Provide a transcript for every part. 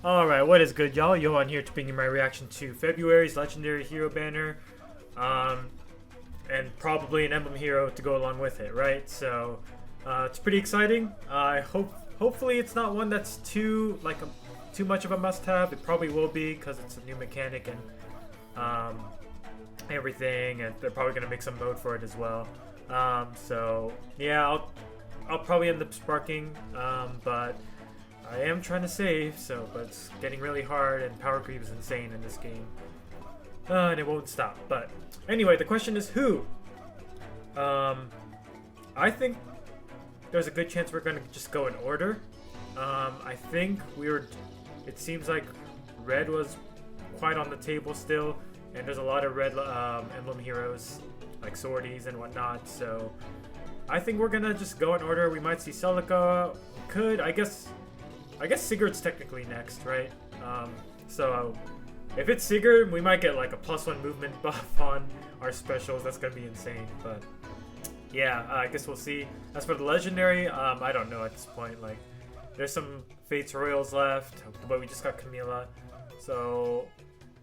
Alright, what is good, y'all? Johan here to bring you my reaction to February's Legendary Hero banner. And probably an Emblem hero to go along with it, right? So, it's pretty exciting. Hopefully it's not one that's too much of a must-have. It probably will be because it's a new mechanic and everything, and they're probably gonna make some mode for it as well. So yeah, I'll probably end up sparking, but I am trying to save, but it's getting really hard, and power creep is insane in this game. And it won't stop. But anyway, the question is who? I think there's a good chance we're going to just go in order. I think it seems like red was quite on the table still, and there's a lot of red emblem heroes, like swordies and whatnot, so I think we're going to just go in order. We might see Celica, I guess Sigurd's technically next, right? So if it's Sigurd, we might get like a +1 movement buff on our specials. That's gonna be insane. But yeah, I guess we'll see. As for the legendary, I don't know at this point. Like, there's some Fates Royals left, but we just got Camilla, so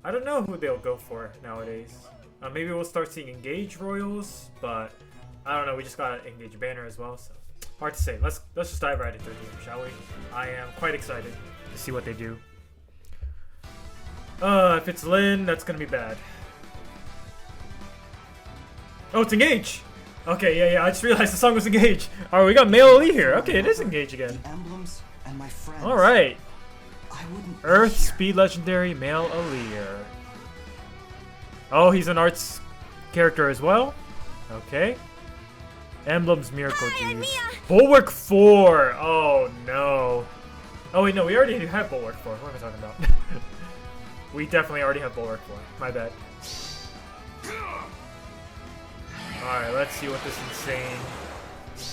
I don't know who they'll go for nowadays. Maybe we'll start seeing Engage Royals, but I don't know. We just got an Engage banner as well, so. Hard to say. Let's just dive right into the game, shall we? I am quite excited to see what they do. If it's Lynn, that's gonna be bad. Oh, it's Engage! Okay, yeah, I just realized the song was Engage. Alright, we got male Alear here. Okay, it is Engage again. Alright. Earth Speed Legendary male Alear. Oh, he's an arts character as well? Okay. Emblem's Miracle Juice. Bulwark 4! Oh no. Oh wait, no, we already have Bulwark 4. What am I talking about? We definitely already have Bulwark 4. My bad. Alright, let's see what this insane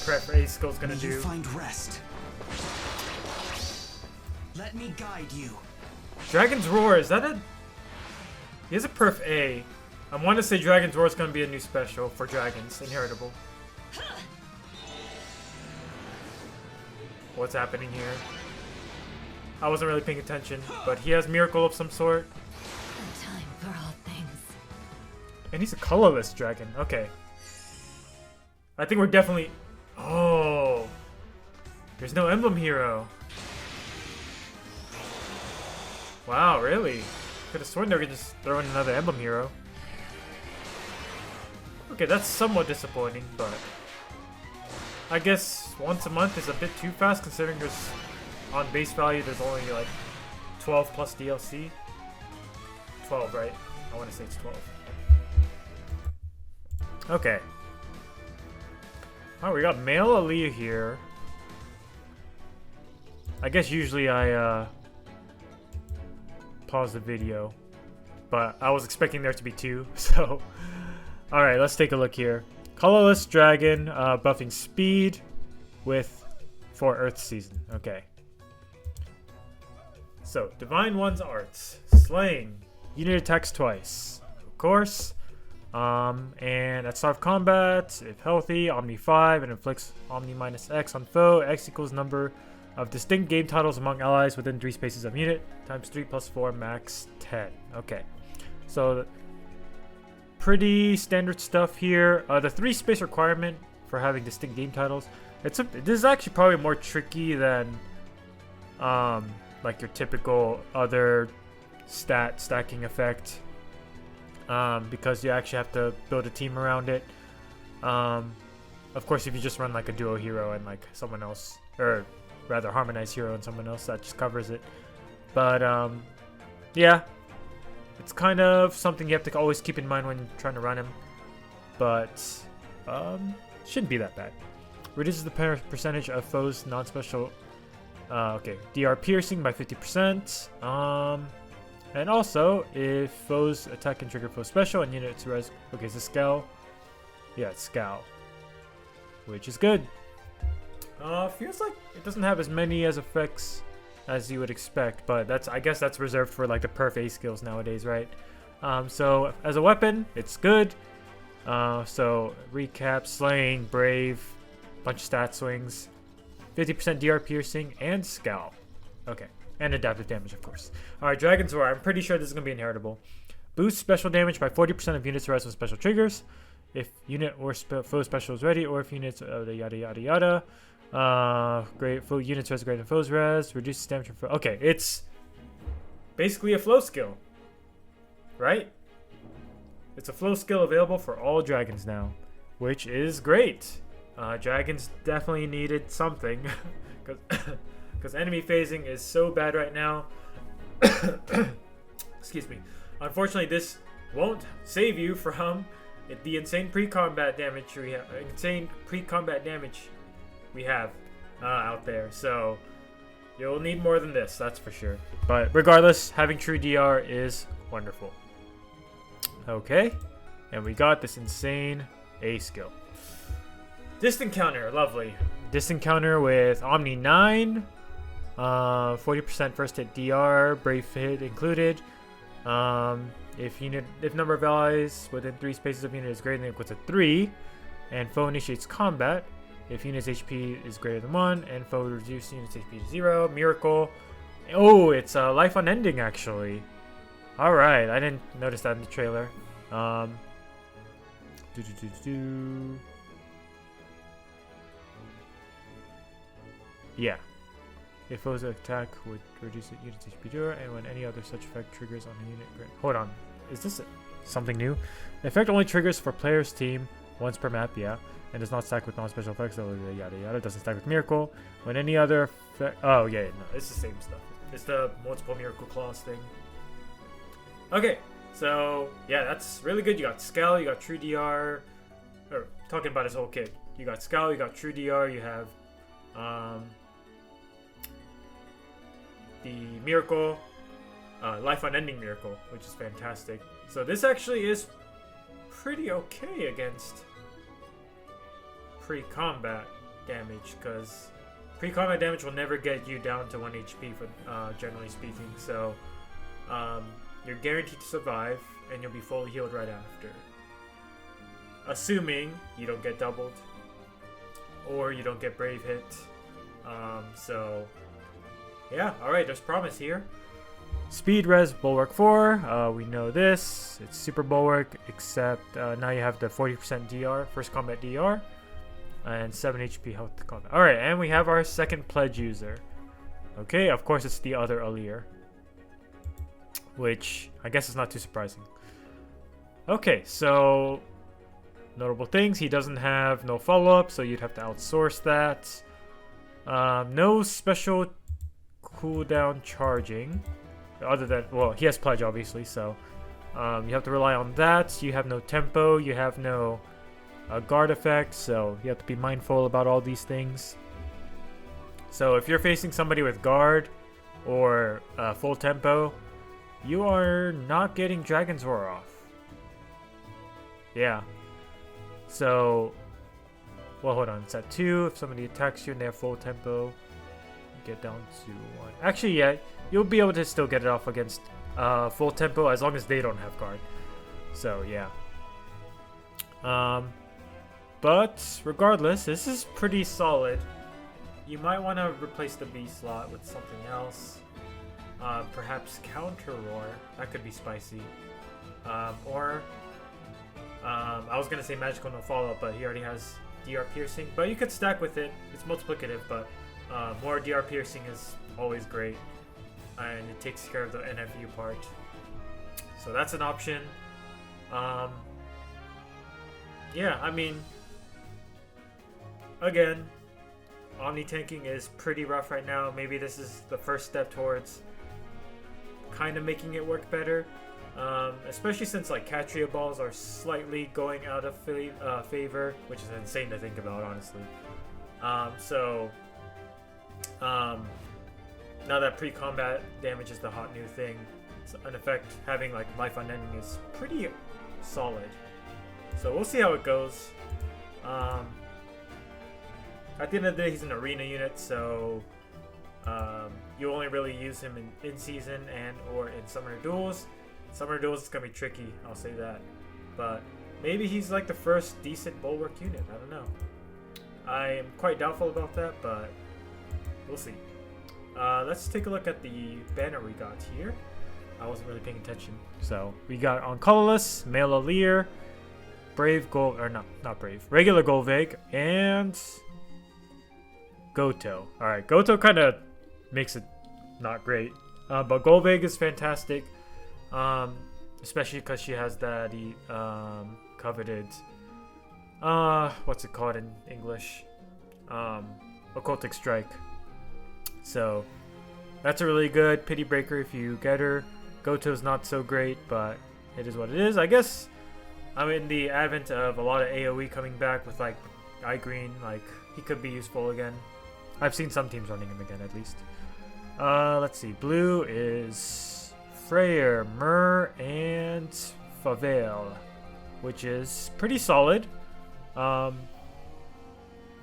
prep A skill's gonna do. Find rest. Let me guide you. Dragon's Roar, is that a... He has a perf A. I want to say Dragon's Roar is gonna be a new special for dragons, inheritable. What's happening here? I wasn't really paying attention, but he has Miracle of some sort. Time for all things. And he's a colorless dragon. Okay. I think we're definitely... Oh! There's no emblem hero. Wow, really? Could have sworn they were just throwing another emblem hero. Okay, that's somewhat disappointing, but... I guess once a month is a bit too fast considering there's, on base value, there's only like 12 plus DLC. 12, right? I want to say it's 12. Okay. Alright, we got male Alear here. I guess usually I pause the video, but I was expecting there to be 2, so... Alright, let's take a look here. Colorless dragon, buffing speed for Earth season. Okay. So, Divine One's arts. Slaying. Unit attacks twice. Of course. And at start of combat, if healthy, Omni 5, and inflicts Omni -X on foe. X equals number of distinct game titles among allies within 3 spaces of unit. Times 3 plus 4, max 10. Okay. So, pretty standard stuff here. The 3 space requirement for having distinct game titles. This is actually probably more tricky than like your typical other stacking effect, because you actually have to build a team around it. Of course, if you just run like a duo hero and like someone else, or rather harmonized hero and someone else, that just covers it. But yeah. It's kind of something you have to always keep in mind when trying to run him, but shouldn't be that bad. Reduces the percentage of foes non-special. Okay, DR piercing by 50%. And also, if foes attack and trigger foe special and units res. Okay, it's a scowl. Yeah, it's scowl, which is good. Feels like it doesn't have as many as effects as you would expect, but I guess that's reserved for like the perf A skills nowadays, right? So as a weapon, it's good. So recap, slaying, brave, bunch of stat swings, 50% DR piercing, and scowl. Okay, And adaptive damage, of course. Alright, Dragon's Roar. I'm pretty sure this is going to be inheritable. Boost special damage by 40% of units arrest with special triggers. If unit or foe special is ready, or if units yada yada yada. Great foe units res greater than foes res. Reduces damage from foe. Okay, it's basically a flow skill. Right? It's a flow skill available for all dragons now, which is great. Dragons definitely needed something. Because enemy phasing is so bad right now. Excuse me. Unfortunately, this won't save you from the insane pre-combat damage we have. Out there. So you'll need more than this, that's for sure. But regardless, having true DR is wonderful. Okay, and we got this insane A skill. Distant counter, lovely. Distant counter with Omni 9. 40% first hit DR, brave hit included. If number of allies within 3 spaces of unit is greater than or equal to 3, and foe initiates combat, if unit's HP is greater than 1, and foe reduces unit's HP to 0, miracle. Oh, it's life unending actually. Alright, I didn't notice that in the trailer. Yeah. If foes attack would reduce the unit's HP to 0, and when any other such effect triggers on a unit. Hold on. Is this something new? The effect only triggers for player's team once per map, yeah. And does not stack with non-special effects, yada yada. Doesn't stack with miracle. When any other effect. Oh, yeah, no, it's the same stuff. It's the multiple miracle clause thing. Okay, so yeah, that's really good. You got Scowl, you got True DR. Or talking about his whole kit. You got Scowl, you got True DR, you have the Miracle, Life Unending Miracle, which is fantastic. So this actually is pretty okay against pre-combat damage, because pre-combat damage will never get you down to 1 HP, for generally speaking. So you're guaranteed to survive, and you'll be fully healed right after. Assuming you don't get doubled, or you don't get brave hit. So yeah, alright, there's promise here. Speed res bulwark 4, we know this. It's super bulwark, except now you have the 40% DR, first combat DR, and 7 HP health to combat. Alright, and we have our second pledge user. Okay, of course it's the other Alear, which I guess is not too surprising. Okay, so notable things, he doesn't have no follow-up, so you'd have to outsource that. No special cooldown charging, other than, well, he has pledge obviously, so you have to rely on that. You have no tempo, you have no guard effect, so you have to be mindful about all these things. So if you're facing somebody with guard or full tempo, you are not getting Dragon's Roar off. Yeah. So, well, hold on. It's at 2. If somebody attacks you and they have full tempo, get down to 1. Actually, yeah, you'll be able to still get it off against full tempo as long as they don't have guard. So, yeah. But regardless, this is pretty solid. You might want to replace the B slot with something else. Perhaps Counter Roar. That could be spicy. Or I was gonna say Magical No Follow-Up, but he already has DR Piercing. But you could stack with it. It's multiplicative, but more DR Piercing is always great, and it takes care of the NFU part. So that's an option. Yeah, I mean, again, Omni tanking is pretty rough right now. Maybe this is the first step towards kind of making it work better. Especially since like Catria balls are slightly going out of favor, which is insane to think about, honestly. Now that pre-combat damage is the hot new thing, so an effect having like life unending is pretty solid. So we'll see how it goes. At the end of the day, he's an arena unit, so you only really use him in season and or in summoner duels. Summoner duels is gonna be tricky, I'll say that. But maybe he's like the first decent bulwark unit. I don't know. I am quite doubtful about that, but we'll see. Let's take a look at the banner we got here. I wasn't really paying attention. So we got on colorless, male Alear, brave gold, or not brave, regular Golvig, and Goto. Alright, Goto kind of makes it not great. But Golvig is fantastic. Especially because she has that coveted, what's it called in English? Occultic Strike. So that's a really good pity breaker if you get her. Goto's not so great, but it is what it is. I guess I'm in the advent of a lot of AoE coming back with like Eye Green. Like he could be useful again. I've seen some teams running him again at least. Let's see. Blue is Freyr, Myrrh, and Favale, which is pretty solid.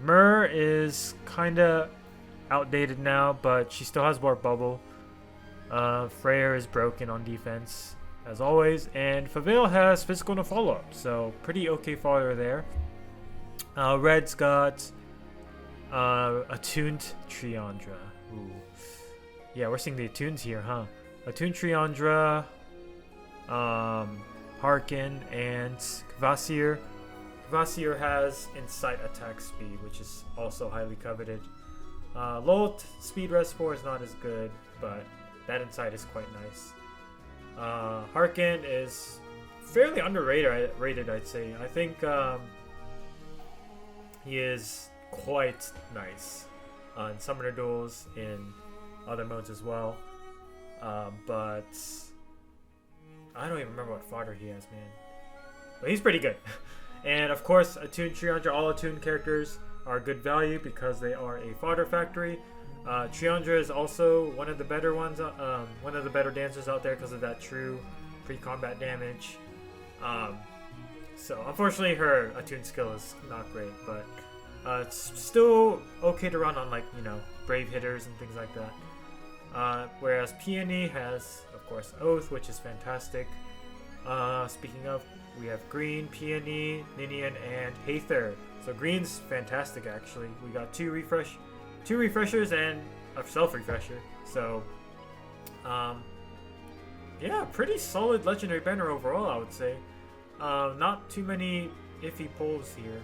Myrrh is kinda outdated now, but she still has Warp Bubble. Freyr is broken on defense, as always, and Favale has physical no follow-up, so pretty okay fodder there. Red's got Attuned Triandra. Ooh. Yeah, we're seeing the attunes here, huh? Attuned Triandra, Harkin, and Kvasir. Kvasir has Insight attack speed, which is also highly coveted. Lolt speed res 4 is not as good, but that Insight is quite nice. Harkin is fairly underrated, I'd say. I think he is quite nice in summoner duels, in other modes as well. But I don't even remember what fodder he has, man. But he's pretty good. And of course, Attuned Triandra, all attuned characters are good value because they are a fodder factory. Triandra is also one of the better ones, one of the better dancers out there because of that true pre-combat damage. So unfortunately her attuned skill is not great, but it's still okay to run on, like, you know, brave hitters and things like that. Whereas Peony has, of course, Oath, which is fantastic. Speaking of, we have Green, Peony, Ninian, and Haether. So Green's fantastic, actually. We got two refreshers and a self-refresher. So, yeah, pretty solid legendary banner overall, I would say. Not too many iffy pulls here.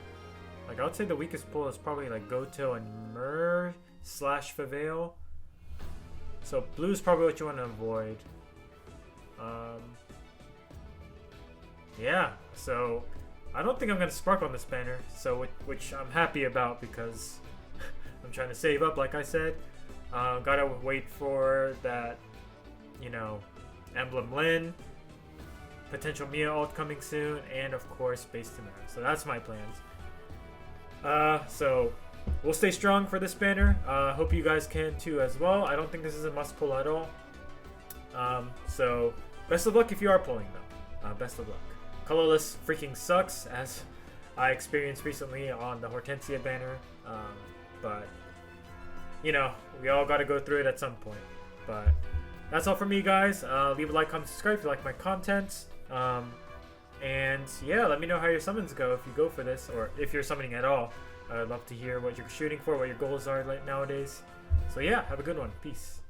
Like, I would say the weakest pull is probably like Goto and Myrrh / Favale. So blue's probably what you want to avoid. Yeah, so I don't think I'm going to spark on this banner, so which I'm happy about because I'm trying to save up, like I said. Gotta wait for that, you know, Emblem Lin, potential Mia ult coming soon, and of course base Tamara. So that's my plans. So we'll stay strong for this banner. Hope you guys can too as well. I don't think this is a must pull at all. So best of luck if you are pulling them. Best of luck. Colorless freaking sucks, as I experienced recently on the Hortensia banner. But you know, we all got to go through it at some point. But that's all from me, guys. Leave a like, comment, subscribe if you like my content. And yeah, let me know how your summons go if you go for this, or if you're summoning at all. I'd love to hear what you're shooting for, what your goals are nowadays. So yeah, have a good one. Peace.